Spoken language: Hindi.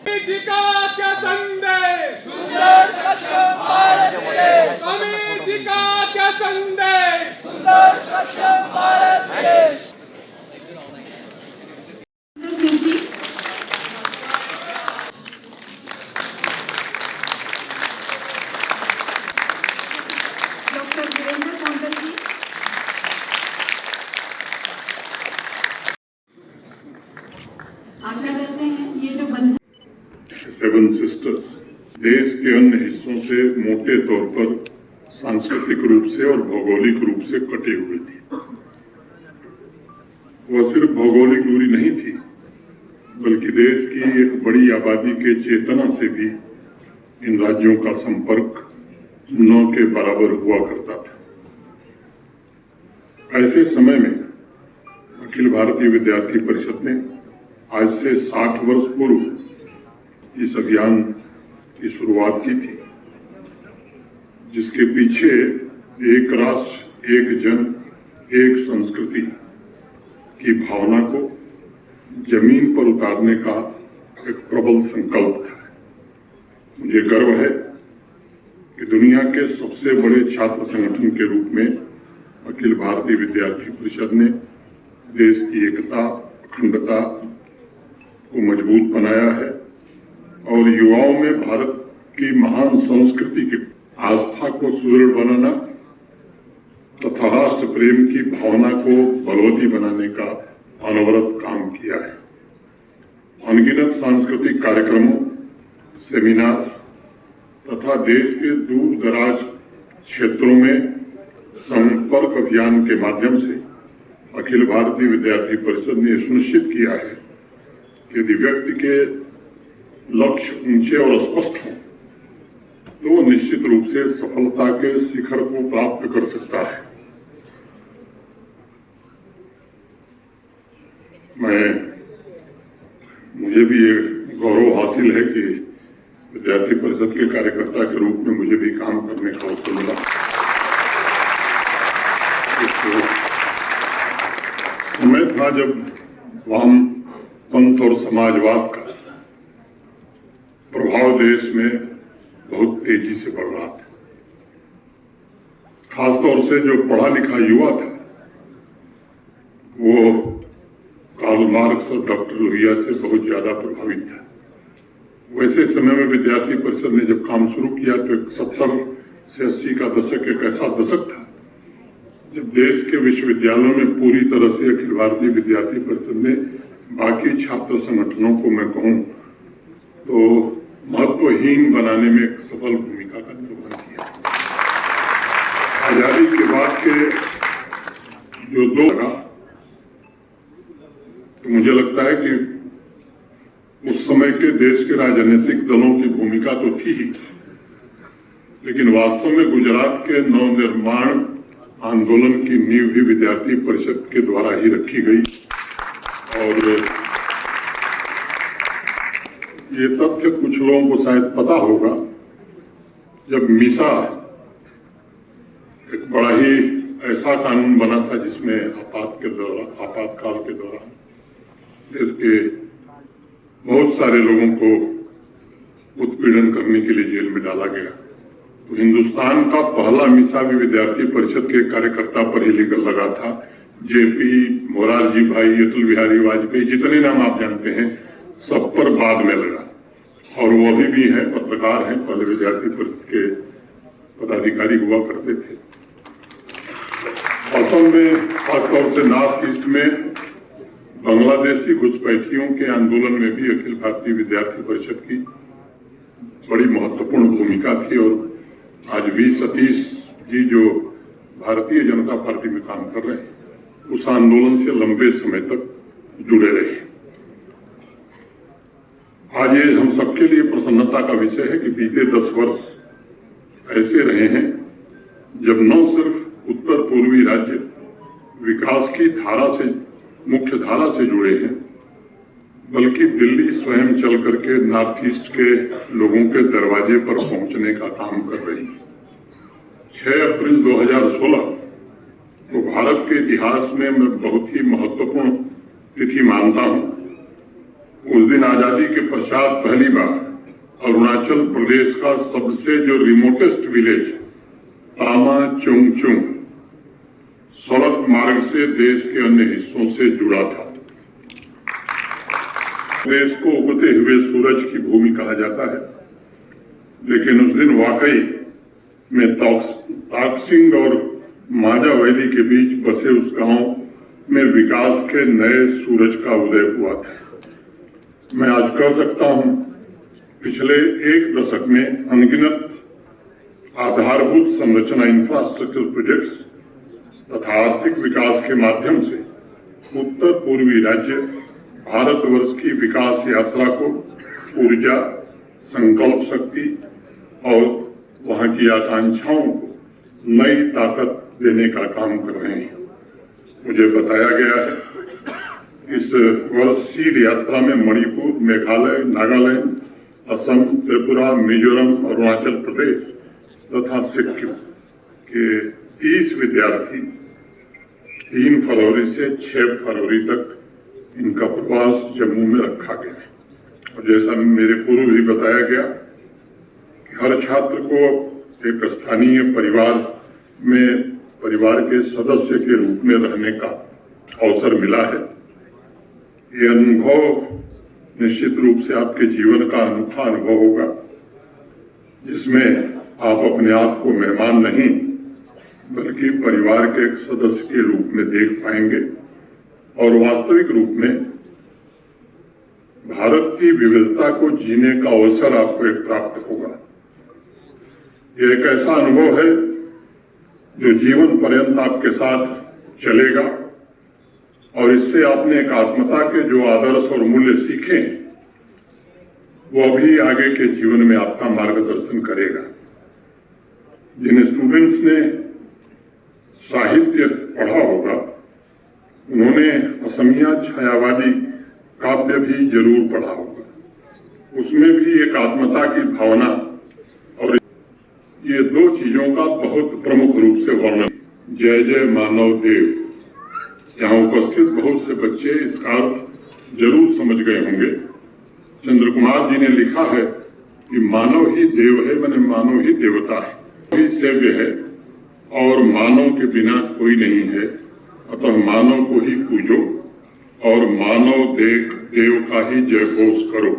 जी का क्या संदेश, सुंदर सक्षम भारत देश। स्वामी जी का क्या संदेश, सुंदर सक्षम भारत देश। डॉक्टर वीरेंद्र कौंडल जी। आशा करते हैं ये जो बंधन सेवन सिस्टर्स देश के अन्य हिस्सों से मोटे तौर पर सांस्कृतिक रूप से और भौगोलिक रूप से कटे हुए थे। वह सिर्फ भौगोलिक दूरी नहीं थी, बल्कि देश की एक बड़ी आबादी के चेतना से भी इन राज्यों का संपर्क न के बराबर हुआ करता था। ऐसे समय में अखिल भारतीय विद्यार्थी परिषद ने आज से 60 वर्ष पूर्व इस अभियान की शुरुआत की थी, जिसके पीछे एक राष्ट्र, एक जन, एक संस्कृति की भावना को जमीन पर उतारने का एक प्रबल संकल्प था। मुझे गर्व है कि दुनिया के सबसे बड़े छात्र संगठन के रूप में अखिल भारतीय विद्यार्थी परिषद ने देश की एकता, अखंडता को मजबूत बनाया है और युवाओं में भारत की महान संस्कृति की आस्था को सुदृढ़ बनाना तथा राष्ट्र प्रेम की भावना को बलवती बनाने का अनवरत काम किया है। अनगिनत सांस्कृतिक कार्यक्रमों, सेमिनार तथा देश के दूर दराज क्षेत्रों में संपर्क अभियान के माध्यम से अखिल भारतीय विद्यार्थी परिषद ने सुनिश्चित किया है कि यदि व्यक्ति के लक्ष्य ऊंचे और स्पष्ट हों तो निश्चित रूप से सफलता के शिखर को प्राप्त कर सकता है। मुझे भी ये गौरव हासिल है कि विद्यार्थी परिषद के कार्यकर्ता के रूप में मुझे भी काम करने का अवसर मिला। समय था जब वामपंथ और समाजवाद का प्रभाव देश में बहुत तेजी से बढ़ रहा था। खासतौर से जो पढ़ा लिखा युवा था वो कार्ल मार्क्स और डॉक्टर लोहिया से बहुत ज्यादा प्रभावित था। वैसे समय में विद्यार्थी परिषद ने जब काम शुरू किया तो 70 से 80 का दशक एक ऐसा दशक था जब देश के विश्वविद्यालयों में पूरी तरह से अखिल भारतीय विद्यार्थी परिषद ने बाकी छात्र संगठनों को मैं कहूं तो महत्वहीन बनाने में एक सफल भूमिका का निर्वहन किया। आजादी के बाद के जो दो लगा तो मुझे लगता है कि उस समय के देश के राजनीतिक दलों की भूमिका तो थी ही, लेकिन वास्तव में गुजरात के नवनिर्माण आंदोलन की नींव भी विद्यार्थी परिषद के द्वारा ही रखी गई। और ये तथ्य कुछ लोगों को शायद पता होगा, जब मीसा एक बड़ा ही ऐसा कानून बना था जिसमें आपातकाल के दौरान देश के बहुत सारे लोगों को उत्पीड़न करने के लिए जेल में डाला गया, तो हिंदुस्तान का पहला मीसा भी विद्यार्थी परिषद के कार्यकर्ता पर ही लगा था। जेपी, मोरारजी भाई, अटल बिहारी वाजपेयी, जितने नाम आप जानते हैं सब पर बाद में लगा। और वो अभी भी हैं, पत्रकार हैं, पहले विद्यार्थी परिषद के पदाधिकारी हुआ करते थे। असम में खासतौर से नॉर्थ ईस्ट में बांग्लादेशी घुसपैठियों के आंदोलन में भी अखिल भारतीय विद्यार्थी परिषद की बड़ी महत्वपूर्ण भूमिका थी। और आज भी सतीश जी जो भारतीय जनता पार्टी में काम कर रहे हैं, उस आंदोलन से लंबे समय तक जुड़े रहे। आज ये हम सबके लिए प्रसन्नता का विषय है कि बीते 10 वर्ष ऐसे रहे हैं जब न सिर्फ उत्तर पूर्वी राज्य विकास की धारा से, मुख्य धारा से जुड़े हैं, बल्कि दिल्ली स्वयं चल करके नॉर्थ ईस्ट के लोगों के दरवाजे पर पहुंचने का काम कर रही है। 6 अप्रैल 2016 तो भारत के इतिहास में मैं बहुत ही महत्वपूर्ण तिथि मानता हूं। उस दिन आजादी के पश्चात पहली बार अरुणाचल प्रदेश का सबसे जो रिमोटेस्ट विलेज तामा चुंगचुंग सड़क मार्ग से देश के अन्य हिस्सों से जुड़ा था। देश को उगते हुए सूरज की भूमि कहा जाता है, लेकिन उस दिन वाकई में ताकसिंग और माजा वैली के बीच बसे उस गांव में विकास के नए सूरज का उदय हुआ था। मैं आज कह सकता हूं, पिछले एक दशक में अनगिनत आधारभूत संरचना इंफ्रास्ट्रक्चर प्रोजेक्ट्स तथा आर्थिक विकास के माध्यम से उत्तर पूर्वी राज्य भारतवर्ष की विकास यात्रा को ऊर्जा, संकल्प शक्ति और वहां की आकांक्षाओं को नई ताकत देने का काम कर रहे हैं। मुझे बताया गया है इस वर्ष सीड यात्रा में मणिपुर, मेघालय, नागालैंड, असम, त्रिपुरा, मिजोरम, अरुणाचल प्रदेश तथा सिक्किम के 30 विद्यार्थी 3 फरवरी से 6 फरवरी तक इनका प्रवास जम्मू में रखा गया। और जैसा मेरे पूर्व भी बताया गया कि हर छात्र को एक स्थानीय परिवार के सदस्य के रूप में रहने का अवसर मिला है। ये अनुभव निश्चित रूप से आपके जीवन का अनूठा अनुभव होगा, जिसमें आप अपने आप को मेहमान नहीं बल्कि परिवार के एक सदस्य के रूप में देख पाएंगे और वास्तविक रूप में भारत की विविधता को जीने का अवसर आपको एक प्राप्त होगा। यह एक ऐसा अनुभव है जो जीवन पर्यंत आपके साथ चलेगा और इससे आपने एकात्मता के जो आदर्श और मूल्य सीखे हैं वो अभी आगे के जीवन में आपका मार्गदर्शन करेगा। जिन स्टूडेंट्स ने साहित्य पढ़ा होगा उन्होंने असमिया छायावादी काव्य भी जरूर पढ़ा होगा। उसमें भी एकात्मता की भावना और ये 2 चीजों का बहुत प्रमुख रूप से वर्णन। जय जय मानव देव, यहाँ उपस्थित बहुत से बच्चे इसका अर्थ जरूर समझ गए होंगे। चंद्र कुमार जी ने लिखा है कि मानव ही देव है, माने मानव ही देवता है, वही सेव्य है और मानव के बिना कोई नहीं है। अतः मानव को ही पूजो और मानव देव का ही जय घोष करो।